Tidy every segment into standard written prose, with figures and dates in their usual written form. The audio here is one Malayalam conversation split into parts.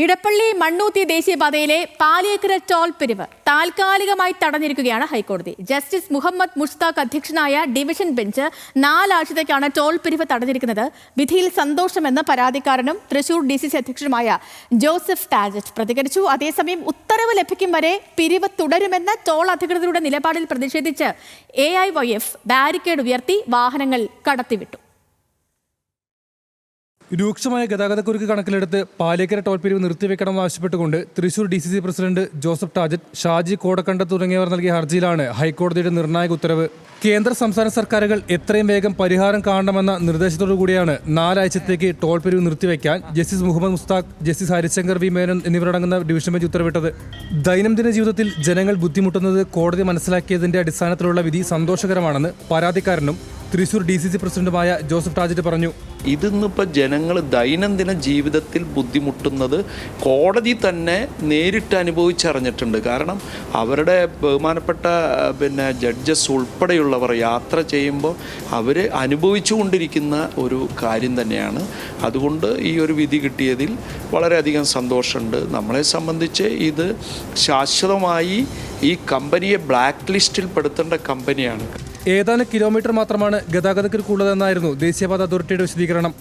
ഇടപ്പള്ളി മണ്ണൂത്തി ദേശീയപാതയിലെ പാലിയേക്കര ടോൾ പിരിവ് താൽക്കാലികമായി തടഞ്ഞിരിക്കുകയാണ് ഹൈക്കോടതി. ജസ്റ്റിസ് മുഹമ്മദ് മുഷ്താഖ് അധ്യക്ഷനായ ഡിവിഷൻ ബെഞ്ച് 4 ആഴ്ചത്തേക്കാണ് ടോൾ പിരിവ് തടഞ്ഞിരിക്കുന്നത്. വിധിയിൽ സന്തോഷമെന്ന് പരാതിക്കാരനും തൃശൂർ DCC അധ്യക്ഷനുമായ ജോസഫ് ടാജറ്റ് പ്രതികരിച്ചു. അതേസമയം ഉത്തരവ് ലഭിക്കും വരെ പിരിവ് തുടരുമെന്ന ടോൾ അധികൃതരുടെ നിലപാടിൽ പ്രതിഷേധിച്ച് AIYF ബാരിക്കേഡ് ഉയർത്തി വാഹനങ്ങൾ കടത്തിവിട്ടു. രൂക്ഷമായ ഗതാഗതക്കുരുക്ക് കണക്കിലെടുത്ത് പാലിയേക്കര ടോൾ പിരിവ് നിർത്തിവെക്കണമെന്ന് ആവശ്യപ്പെട്ടുകൊണ്ട് Thrissur DCC president Joseph ടാജറ്റ്, Shaji Kodakandath തുടങ്ങിയവർ നൽകിയ ഹർജിയിലാണ് ഹൈക്കോടതിയുടെ നിർണായക ഉത്തരവ്. കേന്ദ്ര സംസ്ഥാന സർക്കാരുകൾ എത്രയും വേഗം പരിഹാരം കാണണമെന്ന നിർദ്ദേശത്തോടുകൂടിയാണ് 4 ആഴ്ചത്തേക്ക് ടോൾ പിരിവ് നിർത്തിവെക്കാൻ justice Muhammad Mushtaq, justice Harishankar V Menon എന്നിവരടങ്ങുന്ന ഡിവിഷൻ ബെഞ്ച് ഉത്തരവിട്ടത്. ദൈനംദിന ജീവിതത്തിൽ ജനങ്ങൾ ബുദ്ധിമുട്ടുന്നത് കോടതി മനസ്സിലാക്കിയതിന്റെ അടിസ്ഥാനത്തിലുള്ള വിധി സന്തോഷകരമാണെന്ന് പരാതിക്കാരനും തൃശൂർ DCC പ്രസിഡന്റുമായ ജോസഫ് ടാജറ്റ് പറഞ്ഞു. ഇതിന്നിപ്പോൾ ജനങ്ങൾ ദൈനംദിന ജീവിതത്തിൽ ബുദ്ധിമുട്ടുന്നത് കോടതി തന്നെ നേരിട്ട് അനുഭവിച്ചറിഞ്ഞിട്ടുണ്ട്. കാരണം അവരുടെ ബഹുമാനപ്പെട്ട ജഡ്ജസ് ഉൾപ്പെടെയുള്ളവർ യാത്ര ചെയ്യുമ്പോൾ അവർ അനുഭവിച്ചുകൊണ്ടിരിക്കുന്ന ഒരു കാര്യം തന്നെയാണ്. അതുകൊണ്ട് ഈ ഒരു വിധി കിട്ടിയതിൽ വളരെയധികം സന്തോഷമുണ്ട്. നമ്മളെ സംബന്ധിച്ച് ഇത് ശാശ്വതമായി ഈ കമ്പനിയെ ബ്ലാക്ക് ലിസ്റ്റിൽ പെടുത്തേണ്ട കമ്പനിയാണ്. ഏതാനും കിലോമീറ്റർ മാത്രമാണ് ഗതാഗതക്കുരുക്കുള്ളതെന്നായിരുന്നു ദേശീയപാത അതോറിറ്റിയുടെ വിശദീകരണം.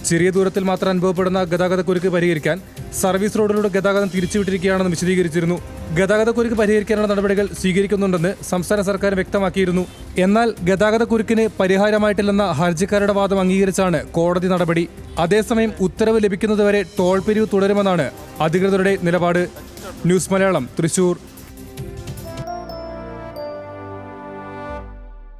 ചെറിയ ദൂരത്തിൽ മാത്രം അനുഭവപ്പെടുന്ന ഗതാഗതക്കുരുക്ക് പരിഹരിക്കാൻ സർവീസ് റോഡിലൂടെ ഗതാഗതം തിരിച്ചുവിട്ടിരിക്കുകയാണെന്ന് വിശദീകരിച്ചിരുന്നു. ഗതാഗതക്കുരുക്ക് പരിഹരിക്കാനുള്ള നടപടികൾ സ്വീകരിക്കുന്നുണ്ടെന്ന് സംസ്ഥാന സർക്കാർ വ്യക്തമാക്കിയിരുന്നു. എന്നാൽ ഗതാഗതക്കുരുക്കിന് പരിഹാരമായിട്ടില്ലെന്ന ഹർജിക്കാരുടെ വാദം അംഗീകരിച്ചാണ് കോടതി നടപടി. അതേസമയം ഉത്തരവ് ലഭിക്കുന്നതുവരെ ടോൾ പിരിവ് തുടരുമെന്നാണ് അധികൃതരുടെ നിലപാട്. ന്യൂസ് മലയാളം, തൃശൂർ.